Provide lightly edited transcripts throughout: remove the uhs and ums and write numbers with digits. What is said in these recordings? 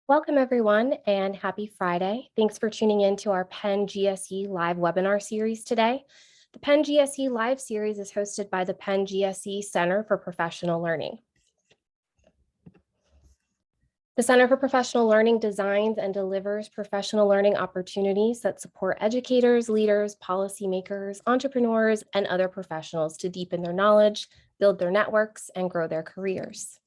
Welcome, everyone, and happy Friday. Thanks for tuning in to our Penn GSE live webinar series today. The Penn GSE live series is hosted by the Penn GSE Center for Professional Learning. The Center for Professional Learning designs and delivers professional learning opportunities that support educators, leaders, policymakers, entrepreneurs, and other professionals to deepen their knowledge, build their networks, and grow their careers.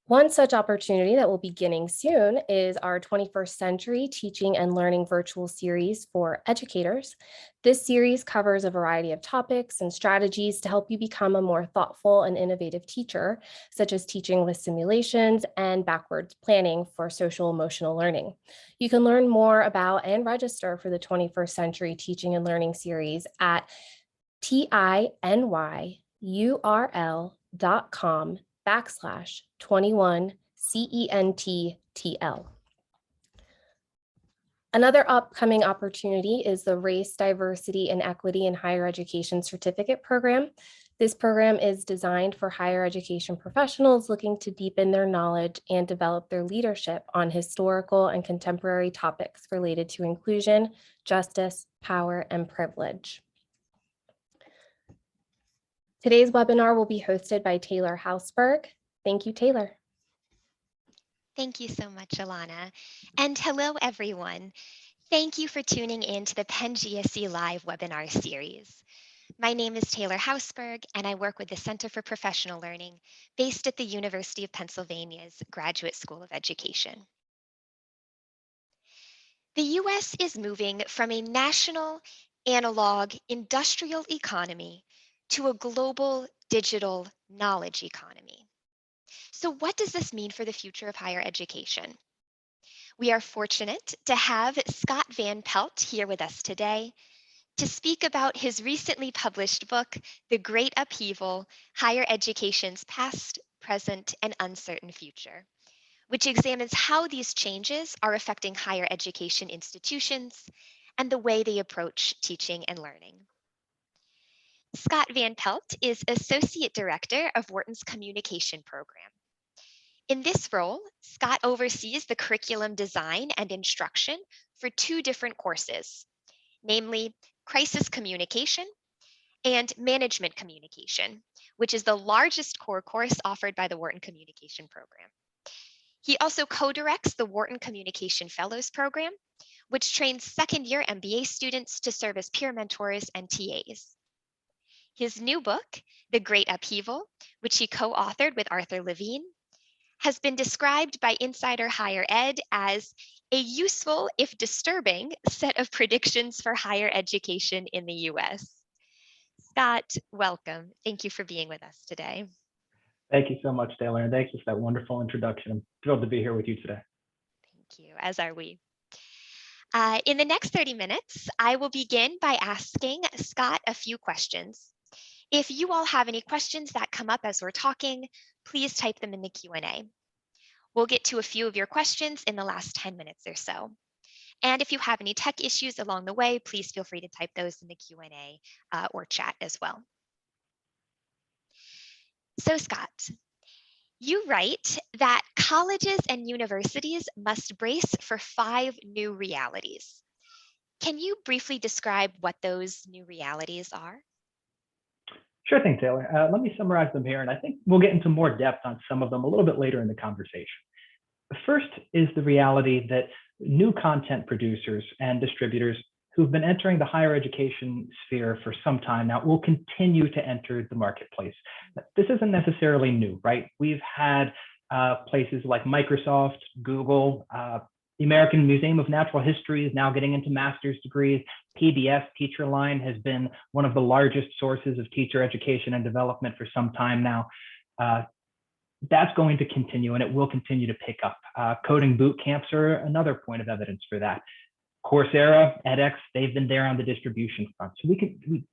One such opportunity that will be beginning soon is our 21st Century Teaching and Learning virtual series for educators. This series covers a variety of topics and strategies to help you become a more thoughtful and innovative teacher, such as teaching with simulations and backwards planning for social emotional learning. You can learn more about and register for the 21st Century Teaching and Learning series at tinyurl.com/21CENTTL. Another upcoming opportunity is the Race, Diversity, and Equity in Higher Education Certificate Program. This program is designed for higher education professionals looking to deepen their knowledge and develop their leadership on historical and contemporary topics related to inclusion, justice, power, and privilege. Today's webinar will be hosted by Taylor Hausberg. Thank you, Taylor. Thank you so much, Alana. And hello, everyone. Thank you for tuning in to the Penn GSE Live webinar series. My name is Taylor Hausberg, and I work with the Center for Professional Learning based at the University of Pennsylvania's Graduate School of Education. The U.S. is moving from a national, analog, industrial economy to a global, digital knowledge economy. So what does this mean for the future of higher education? We are fortunate to have Scott Van Pelt here with us today to speak about his recently published book, The Great Upheaval, Higher Education's Past, Present, and Uncertain Future, which examines how these changes are affecting higher education institutions and the way they approach teaching and learning. Scott Van Pelt is Associate Director of Wharton's Communication Program. In this role, Scott oversees the curriculum design and instruction for two different courses, namely Crisis Communication and Management Communication, which is the largest core course offered by the Wharton Communication Program. He also co-directs the Wharton Communication Fellows Program, which trains second-year MBA students to serve as peer mentors and TAs. His new book, The Great Upheaval, which he co-authored with Arthur Levine, has been described by Insider Higher Ed as a useful, if disturbing, set of predictions for higher education in the US. Scott, welcome. Thank you for being with us today. Thank you so much, Taylor, and thanks for that wonderful introduction. I'm thrilled to be here with you today. Thank you, as are we. In the next 30 minutes, I will begin by asking Scott a few questions. If you all have any questions that come up as we're talking, please type them in the Q&A. We'll get to a few of your questions in the last 10 minutes or so. And if you have any tech issues along the way, please feel free to type those in the Q&A or chat as well. So Scott, you write that colleges and universities must brace for 5 new realities. Can you briefly describe what those new realities are? Sure thing, Taylor. Let me summarize them here, and I think we'll get into more depth on some of them a little bit later in the conversation. The first is the reality that new content producers and distributors who've been entering the higher education sphere for some time now will continue to enter the marketplace. This isn't necessarily new, right? We've had places like Microsoft, Google, the American Museum of Natural History is now getting into master's degrees. PBS, Teacherline, has been one of the largest sources of teacher education and development for some time now. That's going to continue, and it will continue to pick up. Coding boot camps are another point of evidence for that. Coursera, edX, they've been there on the distribution front. So we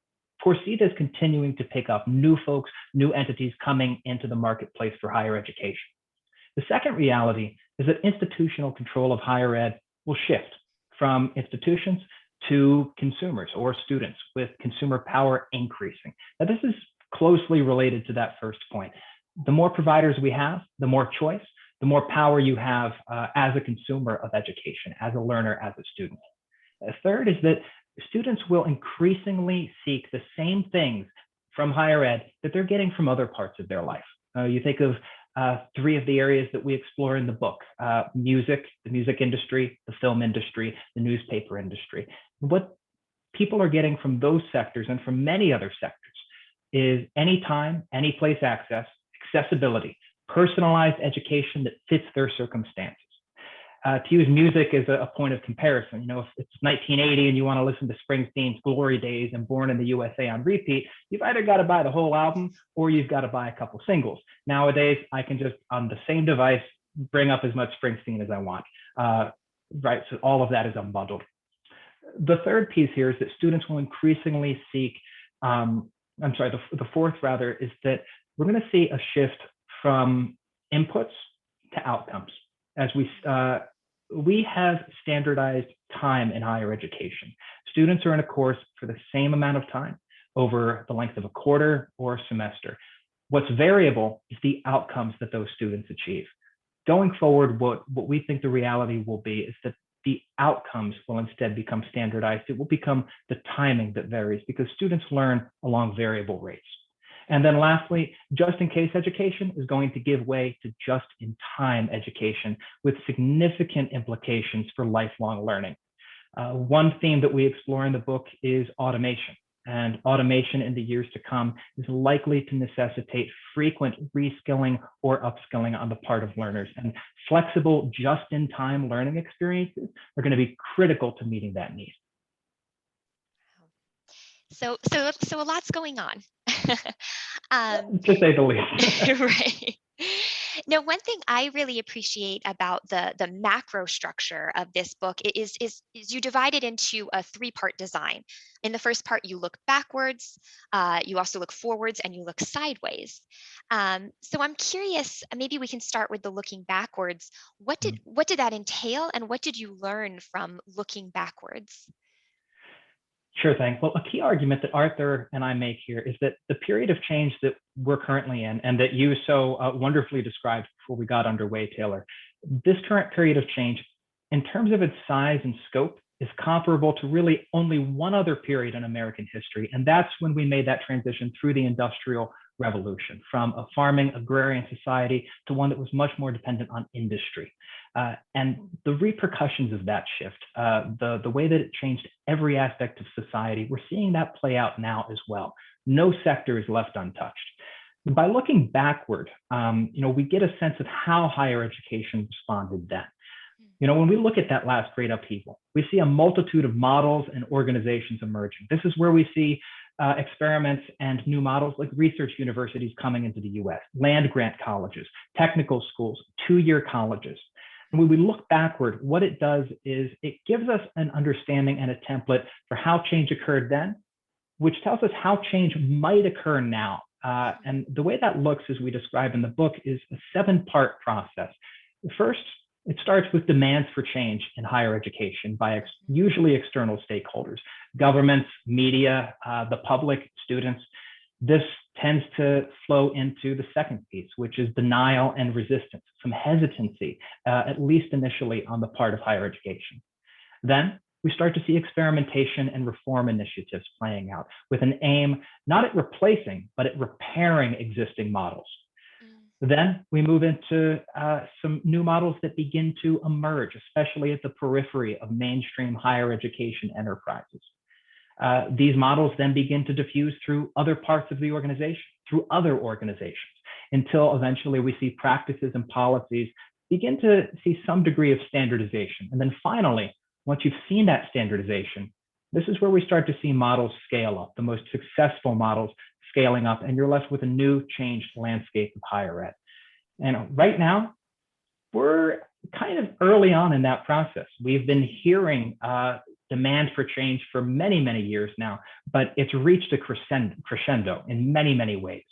foresee this continuing to pick up, new folks, new entities coming into the marketplace for higher education. The second reality is that institutional control of higher ed will shift from institutions to consumers or students, with consumer power increasing. Now, this is closely related to that first point. The more providers we have, the more choice, the more power you have as a consumer of education, as a learner, as a student. Third is that students will increasingly seek the same things from higher ed that they're getting from other parts of their life. You think of three of the areas that we explore in the book: music, the music industry, the film industry, the newspaper industry. What people are getting from those sectors and from many other sectors is anytime, any place access, accessibility, personalized education that fits their circumstances. To use music as a point of comparison, if it's 1980 and you want to listen to Springsteen's Glory Days and Born in the USA on repeat, you've either got to buy the whole album or you've got to buy a couple singles. Nowadays, I can just, on the same device, bring up as much Springsteen as I want. Right, so all of that is unbundled. The third piece here is that students will increasingly seek, the fourth rather, is that we're going to see a shift from inputs to outcomes. As we have standardized time in higher education. Students are in a course for the same amount of time over the length of a quarter or a semester. What's variable is the outcomes that those students achieve. Going forward, what we think the reality will be is that the outcomes will instead become standardized. It will become the timing that varies because students learn along variable rates. And then lastly, just-in-case education is going to give way to just-in-time education with significant implications for lifelong learning. One theme that we explore in the book is automation. And automation in the years to come is likely to necessitate frequent reskilling or upskilling on the part of learners. And flexible, just-in-time learning experiences are going to be critical to meeting that need. So a lot's going on. To say the least. Right. Now, one thing I really appreciate about the macro structure of this book is you divide it into a three-part design. In the first part, you look backwards, you also look forwards, and you look sideways. So I'm curious, maybe we can start with the looking backwards. What did that entail, and what did you learn from looking backwards? Sure thing. Well, a key argument that Arthur and I make here is that the period of change that we're currently in and that you so wonderfully described before we got underway, Taylor, this current period of change, in terms of its size and scope, is comparable to really only one other period in American history. And that's when we made that transition through the Industrial Revolution from a farming agrarian society to one that was much more dependent on industry. And the repercussions of that shift, the way that it changed every aspect of society, we're seeing that play out now as well. No sector is left untouched. By looking backward, we get a sense of how higher education responded then. When we look at that last great upheaval, we see a multitude of models and organizations emerging. This is where we see experiments and new models like research universities coming into the US, land-grant colleges, technical schools, two-year colleges. And when we look backward, what it does is it gives us an understanding and a template for how change occurred then, which tells us how change might occur now. And the way that looks, as we describe in the book, is a 7-part process. First, it starts with demands for change in higher education by usually external stakeholders, governments, media, the public, students. This tends to flow into the second piece, which is denial and resistance, some hesitancy, at least initially on the part of higher education. Then we start to see experimentation and reform initiatives playing out with an aim not at replacing, but at repairing existing models. Then we move into some new models that begin to emerge, especially at the periphery of mainstream higher education enterprises. These models then begin to diffuse through other parts of the organization, through other organizations, until eventually we see practices and policies begin to see some degree of standardization. And then finally, once you've seen that standardization, this is where we start to see models scale up, the most successful models scaling up, and you're left with a new changed landscape of higher ed. And right now, we're kind of early on in that process. We've been hearing demand for change for many, many years now, but it's reached a crescendo in many, many ways.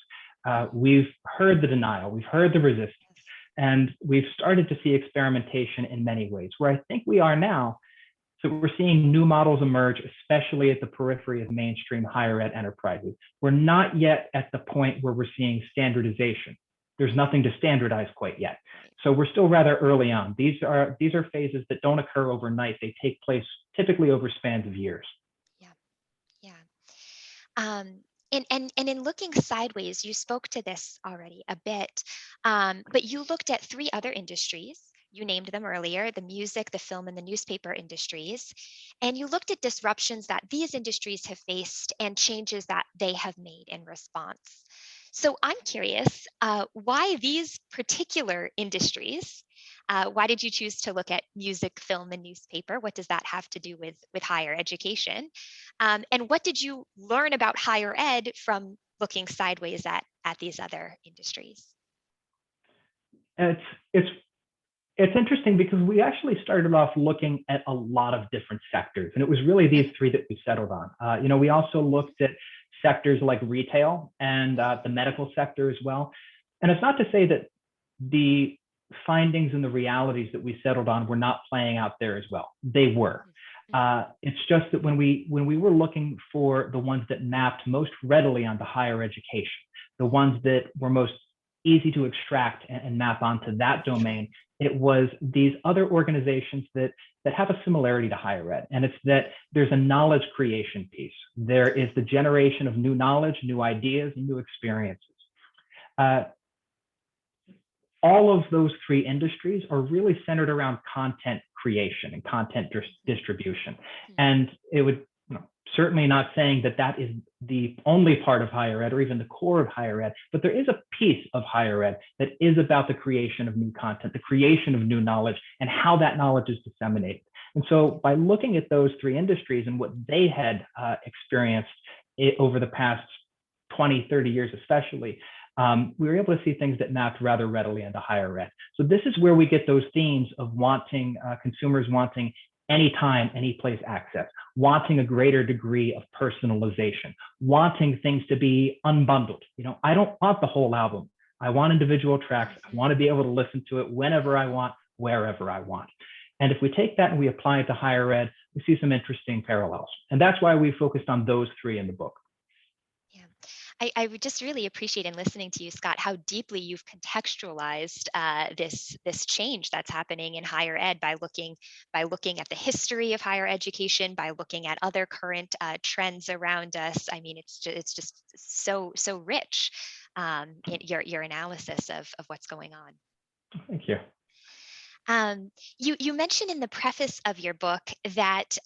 We've heard the denial, we've heard the resistance, and we've started to see experimentation in many ways. Where I think we are now, so we're seeing new models emerge, especially at the periphery of mainstream higher ed enterprises. We're not yet at the point where we're seeing standardization. There's nothing to standardize quite yet. So we're still rather early on. These are phases that don't occur overnight. They take place typically over spans of years. Yeah, yeah. Um, and in looking sideways, you spoke to this already a bit, but you looked at three other industries. You named them earlier, the music, the film, and the newspaper industries. And you looked at disruptions that these industries have faced and changes that they have made in response. So I'm curious, why these particular industries? Why did you choose to look at music, film, and newspaper? What does that have to do with higher education? And what did you learn about higher ed from looking sideways at these other industries? And it's interesting because we actually started off looking at a lot of different sectors, and it was really these three that we settled on. We also looked at sectors like retail and the medical sector as well. And it's not to say that the findings and the realities that we settled on were not playing out there as well. They were. It's just that when we were looking for the ones that mapped most readily onto higher education, the ones that were most easy to extract and map onto that domain, it was these other organizations that have a similarity to higher ed. And it's that there's a knowledge creation piece. There is the generation of new knowledge, new ideas, and new experiences. All of those three industries are really centered around content creation and content distribution. And it would certainly not saying that that is the only part of higher ed or even the core of higher ed, but there is a piece of higher ed that is about the creation of new content, the creation of new knowledge, and how that knowledge is disseminated. And so by looking at those three industries and what they had experienced over the past 20, 30 years especially, we were able to see things that mapped rather readily into higher ed. So this is where we get those themes of wanting, consumers wanting anytime, any place access, wanting a greater degree of personalization, wanting things to be unbundled. I don't want the whole album. I want individual tracks. I want to be able to listen to it whenever I want, wherever I want. And if we take that and we apply it to higher ed, we see some interesting parallels. And that's why we focused on those three in the book. I would just really appreciate in listening to you, Scott, how deeply you've contextualized this change that's happening in higher ed by looking at the history of higher education, by looking at other current trends around us. I mean, it's just so rich in your analysis of what's going on. Thank you. You mentioned in the preface of your book that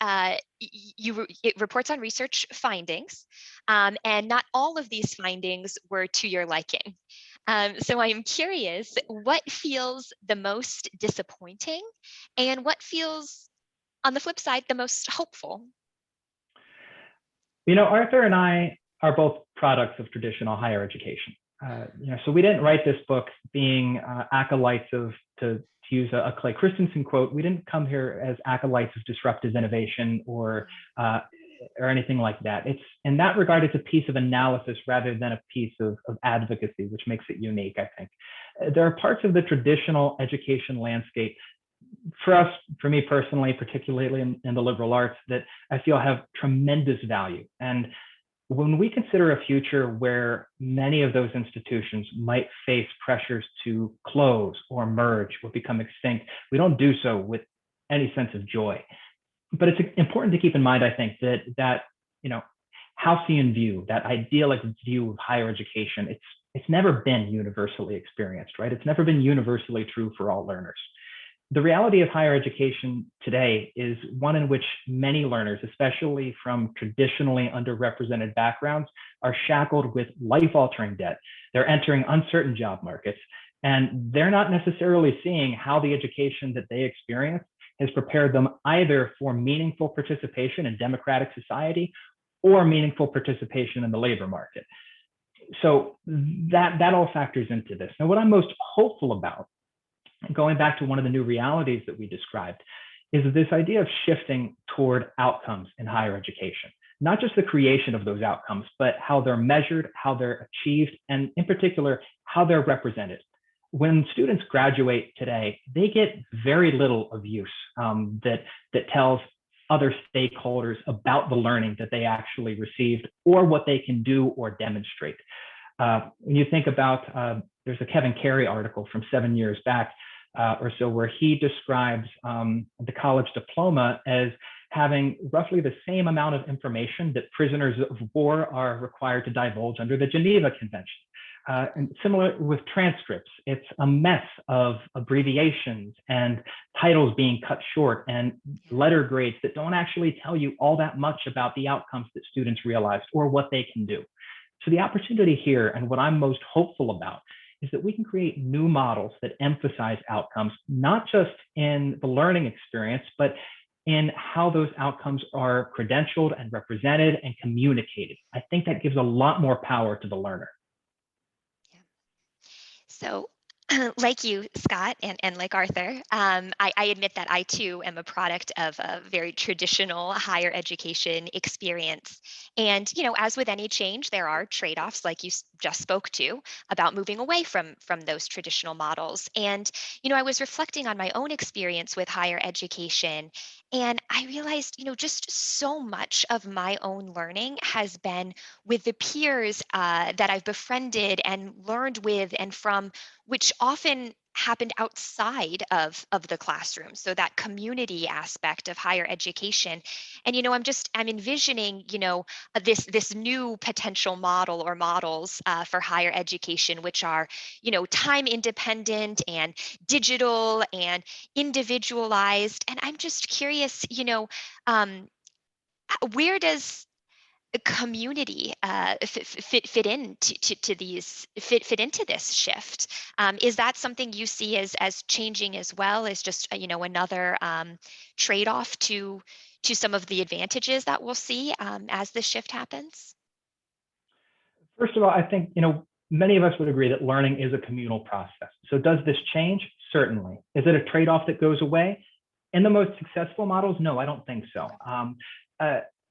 it reports on research findings, and not all of these findings were to your liking. So I am curious, what feels the most disappointing, and what feels, on the flip side, the most hopeful? Arthur and I are both products of traditional higher education. So we didn't write this book being acolytes of, to use a Clay Christensen quote, we didn't come here as acolytes of disruptive innovation or anything like that. It's, in that regard, it's a piece of analysis rather than a piece of advocacy, which makes it unique, I think. There are parts of the traditional education landscape for me personally, particularly in the liberal arts, that I feel have tremendous value. And when we consider a future where many of those institutions might face pressures to close or merge or become extinct, we don't do so with any sense of joy. But it's important to keep in mind, I think, that Halcyon view, that idyllic view of higher education, it's never been universally experienced, right? It's never been universally true for all learners. The reality of higher education today is one in which many learners, especially from traditionally underrepresented backgrounds, are shackled with life-altering debt. They're entering uncertain job markets, and they're not necessarily seeing how the education that they experience has prepared them either for meaningful participation in democratic society or meaningful participation in the labor market. So that all factors into this. Now, what I'm most hopeful about, going back to one of the new realities that we described, is this idea of shifting toward outcomes in higher education. Not just the creation of those outcomes, but how they're measured, how they're achieved, and in particular, how they're represented. When students graduate today, they get very little of use that tells other stakeholders about the learning that they actually received or what they can do or demonstrate. When you think about, there's a Kevin Carey article from 7 years back or so, where he describes the college diploma as having roughly the same amount of information that prisoners of war are required to divulge under the Geneva Convention. And similar with transcripts, it's a mess of abbreviations and titles being cut short and letter grades that don't actually tell you all that much about the outcomes that students realized or what they can do. So the opportunity here, and what I'm most hopeful about, is that we can create new models that emphasize outcomes, not just in the learning experience, but in how those outcomes are credentialed and represented and communicated. I think that gives a lot more power to the learner. So, like you, Scott, and like Arthur, I admit that I too am a product of a very traditional higher education experience. And, as with any change, there are trade-offs, like you just spoke to, about moving away from those traditional models. And, I was reflecting on my own experience with higher education, and I realized, just so much of my own learning has been with the peers that I've befriended and learned with and from, which often happened outside of the classroom. So that community aspect of higher education. And I'm envisioning this new potential model or models for higher education, which are time independent and digital and individualized. And I'm just curious, where does community fit into to these fit into this shift? Is that something you see as changing as well as just another trade-off to some of the advantages that we'll see as this shift happens? First of all, I think many of us would agree that learning is a communal process. So does this change? Certainly. Is it a trade-off that goes away? In the most successful models, no, I don't think so.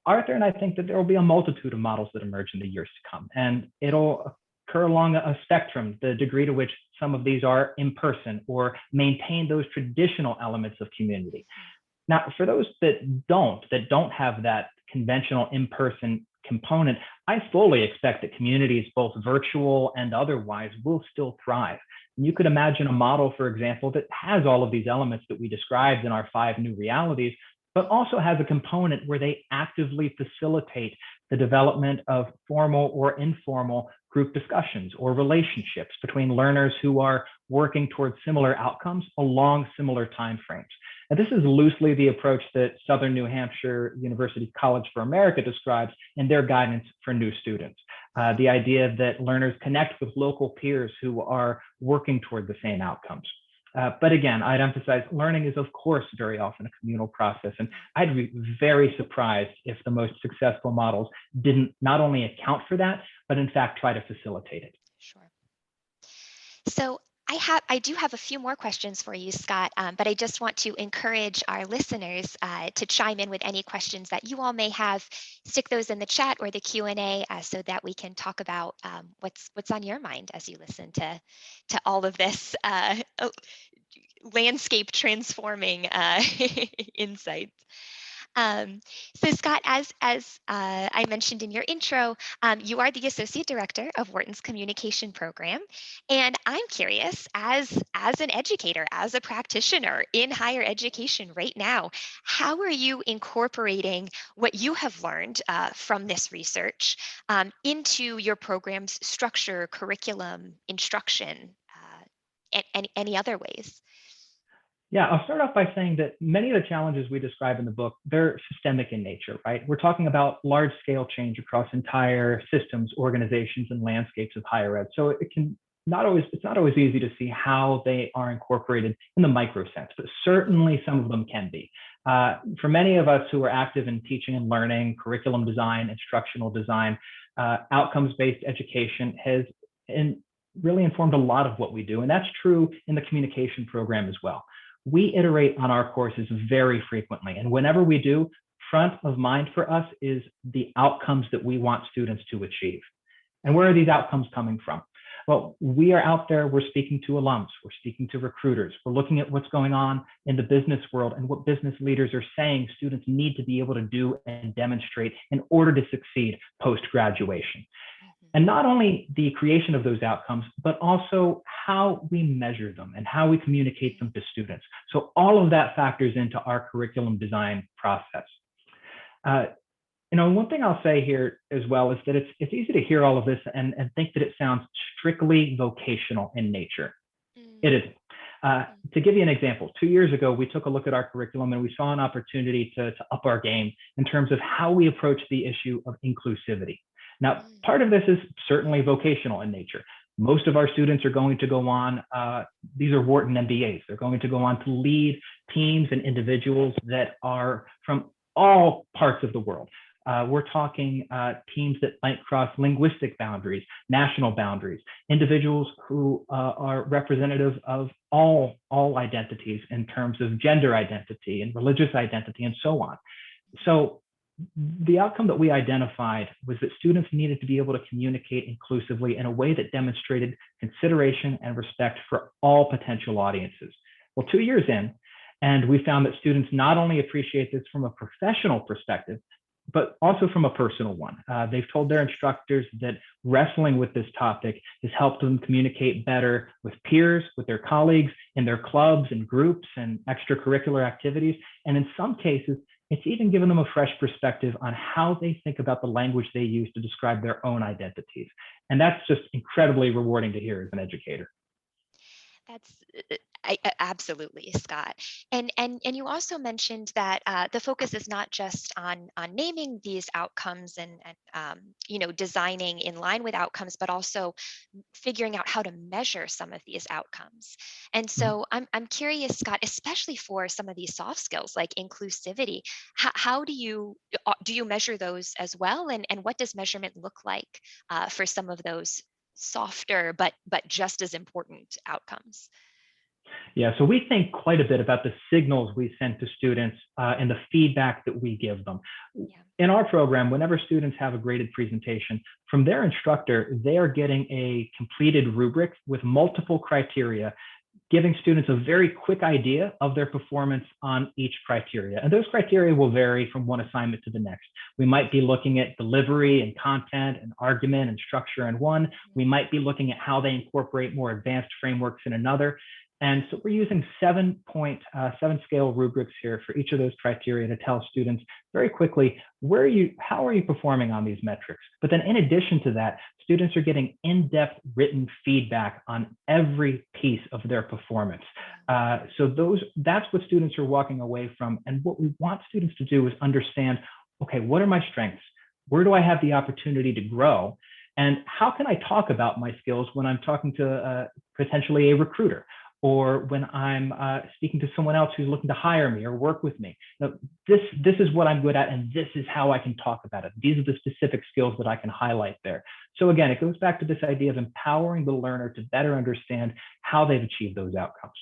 Arthur and I think that there will be a multitude of models that emerge in the years to come, and it'll occur along a spectrum, the degree to which some of these are in person or maintain those traditional elements of community. Now, for those that don't have that conventional in-person component, I fully expect that communities, both virtual and otherwise, will still thrive. You could imagine a model, for example, that has all of these elements that we described in our 5 new realities, but also has a component where they actively facilitate the development of formal or informal group discussions or relationships between learners who are working towards similar outcomes along similar timeframes. And this is loosely the approach that Southern New Hampshire University College for America describes in their guidance for new students. The idea that learners connect with local peers who are working toward the same outcomes. But again, I'd emphasize learning is, of course, very often a communal process. And I'd be very surprised if the most successful models didn't not only account for that, but in fact, try to facilitate it. Sure. So I do have a few more questions for you, Scott, but I just want to encourage our listeners to chime in with any questions that you all may have. Stick those in the chat or the Q&A so that we can talk about what's on your mind as you listen to all of this landscape transforming insights. So Scott, as I mentioned in your intro, you are the Associate Director of Wharton's Communication Program. And I'm curious, as an educator, as a practitioner in higher education right now, how are you incorporating what you have learned from this research into your program's structure, curriculum, instruction, and any other ways? Yeah, I'll start off by saying that many of the challenges we describe in the book, they're systemic in nature, right? We're talking about large scale change across entire systems, organizations, and landscapes of higher ed. So it's not always easy to see how they are incorporated in the micro sense, but certainly some of them can be. For many of us who are active in teaching and learning, curriculum design, instructional design, outcomes-based education has really informed a lot of what we do. And that's true in the communication program as well. We iterate on our courses very frequently. And whenever we do, front of mind for us is the outcomes that we want students to achieve. And where are these outcomes coming from? Well, we are out there, we're speaking to alums, we're speaking to recruiters, we're looking at what's going on in the business world and what business leaders are saying students need to be able to do and demonstrate in order to succeed post-graduation. And not only the creation of those outcomes, but also how we measure them and how we communicate them to students. So all of that factors into our curriculum design process. One thing I'll say here as well is that it's easy to hear all of this and think that it sounds strictly vocational in nature. It isn't. To give you an example, 2 years ago, we took a look at our curriculum and we saw an opportunity to up our game in terms of how we approach the issue of inclusivity. Now, part of this is certainly vocational in nature. Most of our students are going to go on, these are Wharton MBAs. They're going to go on to lead teams and individuals that are from all parts of the world. We're talking teams that might cross linguistic boundaries, national boundaries, individuals who are representative of all identities in terms of gender identity and religious identity and so on. So the outcome that we identified was that students needed to be able to communicate inclusively in a way that demonstrated consideration and respect for all potential audiences. Well, 2 years in, and we found that students not only appreciate this from a professional perspective, but also from a personal one. They've told their instructors that wrestling with this topic has helped them communicate better with peers, with their colleagues, in their clubs and groups and extracurricular activities. And in some cases, it's even given them a fresh perspective on how they think about the language they use to describe their own identities. And that's just incredibly rewarding to hear as an educator. That's absolutely, Scott. And you also mentioned that the focus is not just on naming these outcomes and designing in line with outcomes, but also figuring out how to measure some of these outcomes. And so I'm curious, Scott, especially for some of these soft skills like inclusivity, how do you measure those as well? And what does measurement look like for some of those softer but just as important outcomes? Yeah, so we think quite a bit about the signals we send to students and the feedback that we give them. Yeah. In our program, whenever students have a graded presentation, from their instructor, they are getting a completed rubric with multiple criteria, giving students a very quick idea of their performance on each criteria. And those criteria will vary from one assignment to the next. We might be looking at delivery and content and argument and structure in one. We might be looking at how they incorporate more advanced frameworks in another. And so we're using 7-scale rubrics here for each of those criteria to tell students very quickly, how are you performing on these metrics? But then in addition to that, students are getting in-depth written feedback on every piece of their performance. So that's what students are walking away from. And what we want students to do is understand, okay, what are my strengths? Where do I have the opportunity to grow? And how can I talk about my skills when I'm talking to potentially a recruiter? Or when I'm speaking to someone else who's looking to hire me or work with me. Now, this is what I'm good at, and this is how I can talk about it. These are the specific skills that I can highlight there. So again, it goes back to this idea of empowering the learner to better understand how they've achieved those outcomes.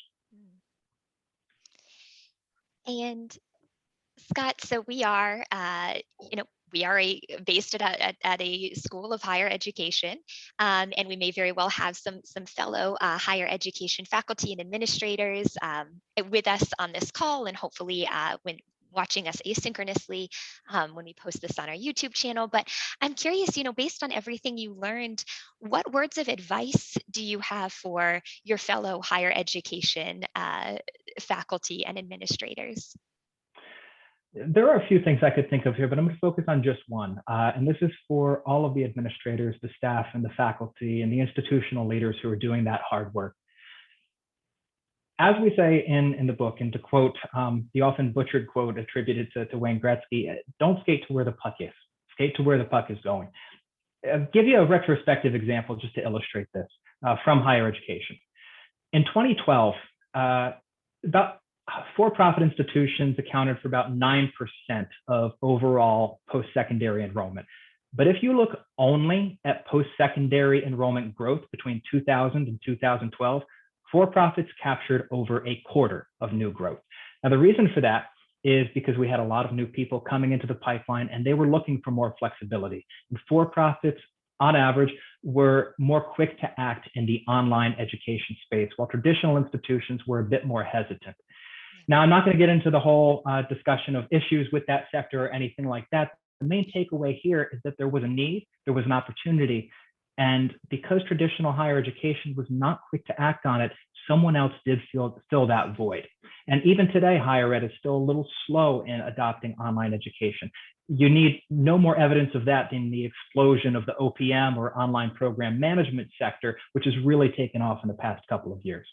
And Scott, so we are, based at a school of higher education, and we may very well have some fellow higher education faculty and administrators with us on this call, and hopefully when watching us asynchronously when we post this on our YouTube channel. But I'm curious, based on everything you learned, what words of advice do you have for your fellow higher education faculty and administrators? There are a few things I could think of here, but I'm going to focus on just one. And this is for all of the administrators, the staff, and the faculty, and the institutional leaders who are doing that hard work. As we say in the book, and to quote the often butchered quote attributed to Wayne Gretzky, don't skate to where the puck is, skate to where the puck is going. I'll give you a retrospective example just to illustrate this from higher education. In 2012, about for-profit institutions accounted for about 9% of overall post-secondary enrollment. But if you look only at post-secondary enrollment growth between 2000 and 2012, for-profits captured over a quarter of new growth. Now, the reason for that is because we had a lot of new people coming into the pipeline and they were looking for more flexibility. And for-profits, on average, were more quick to act in the online education space, while traditional institutions were a bit more hesitant. Now, I'm not going to get into the whole discussion of issues with that sector or anything like that. The main takeaway here is that there was a need, there was an opportunity, And because traditional higher education was not quick to act on it, someone else did fill that void. And even today, higher ed is still a little slow in adopting online education. You need no more evidence of that than the explosion of the OPM or online program management sector, which has really taken off in the past couple of years.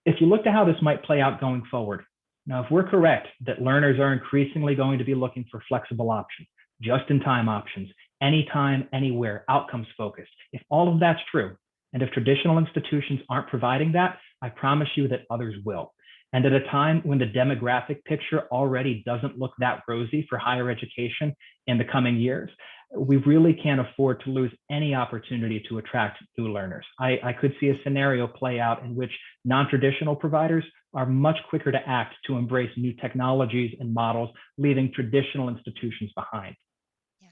If you look to how this might play out going forward, now, if we're correct that learners are increasingly going to be looking for flexible options, just-in-time options, anytime, anywhere, outcomes focused, if all of that's true, and if traditional institutions aren't providing that, I promise you that others will. And at a time when the demographic picture already doesn't look that rosy for higher education in the coming years, we really can't afford to lose any opportunity to attract new learners. I could see a scenario play out in which non-traditional providers are much quicker to act to embrace new technologies and models, leaving traditional institutions behind. Yeah,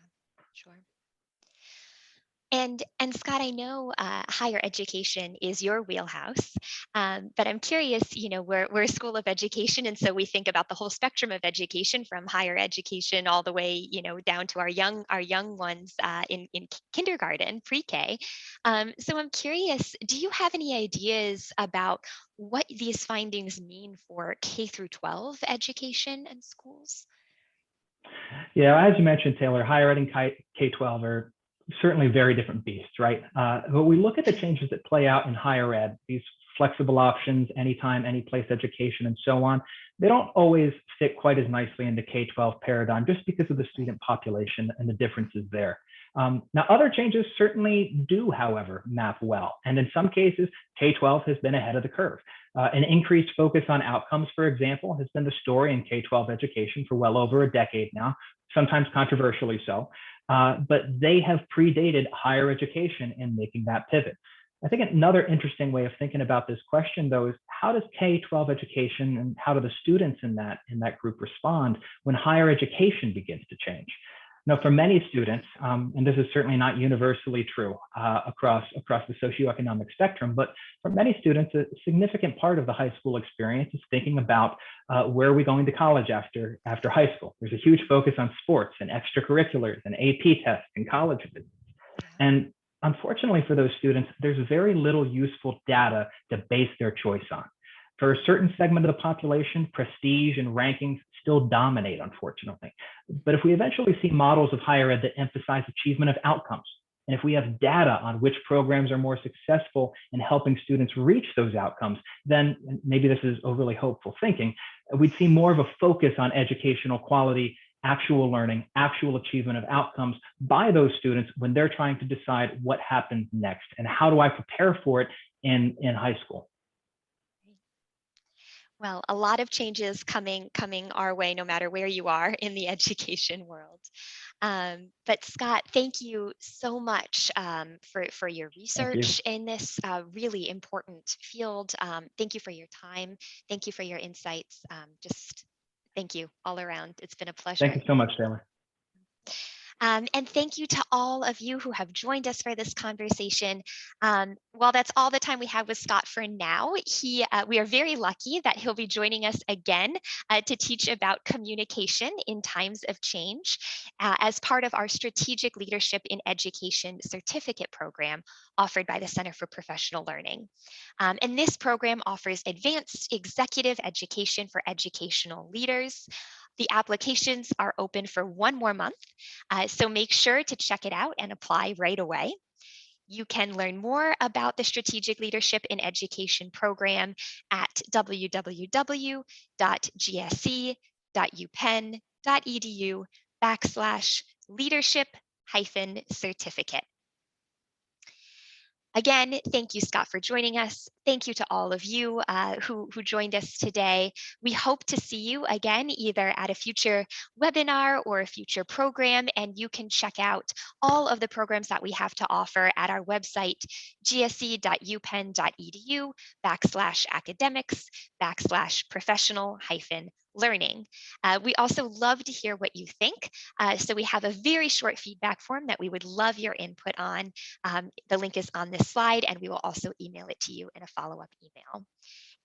sure. And Scott, I know higher education is your wheelhouse, but I'm curious. We're a school of education, and so we think about the whole spectrum of education, from higher education all the way, down to our young ones in kindergarten, pre-K. So I'm curious, do you have any ideas about what these findings mean for K through 12 education and schools? Yeah, as you mentioned, Taylor, higher ed and K-12 are certainly very different beasts, right? But we look at the changes that play out in higher ed, these flexible options, anytime, any place education, and so on. They don't always fit quite as nicely in the K-12 paradigm just because of the student population and the differences there. Now, other changes certainly do, however, map well. And in some cases, K-12 has been ahead of the curve. An increased focus on outcomes, for example, has been the story in K-12 education for well over a decade now, sometimes controversially so. But they have predated higher education in making that pivot. I think another interesting way of thinking about this question, though, is how does K-12 education and how do the students in that group respond when higher education begins to change? Now, for many students, and this is certainly not universally true across the socioeconomic spectrum, but for many students, a significant part of the high school experience is thinking about where are we going to college after high school. There's a huge focus on sports and extracurriculars and AP tests and college visits. And unfortunately for those students, there's very little useful data to base their choice on. For a certain segment of the population, prestige and rankings still dominate, unfortunately. But if we eventually see models of higher ed that emphasize achievement of outcomes, and if we have data on which programs are more successful in helping students reach those outcomes, then maybe this is overly hopeful thinking, we'd see more of a focus on educational quality, actual learning, actual achievement of outcomes by those students when they're trying to decide what happens next and how do I prepare for it in high school. Well, a lot of changes coming our way, no matter where you are in the education world. But Scott, thank you so much for your research in this really important field. Thank you for your time. Thank you for your insights. Just thank you all around. It's been a pleasure. Thank you so much, Taylor. And thank you to all of you who have joined us for this conversation. Well, that's all the time we have with Scott for now. We are very lucky that he'll be joining us again to teach about communication in times of change as part of our Strategic Leadership in Education certificate program offered by the Center for Professional Learning. And this program offers advanced executive education for educational leaders. The applications are open for one more month, so make sure to check it out and apply right away. You can learn more about the Strategic Leadership in Education program at www.gsc.upenn.edu/leadership-certificate. Again, thank you, Scott, for joining us. Thank you to all of you who joined us today. We hope to see you again, either at a future webinar or a future program, and you can check out all of the programs that we have to offer at our website, gsc.upenn.edu/academics/professional-learning. We also love to hear what you think. So we have a very short feedback form that we would love your input on. The link is on this slide, and we will also email it to you in a follow-up email.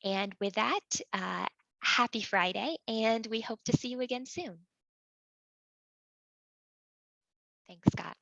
And with that, happy Friday, and we hope to see you again soon. Thanks, Scott.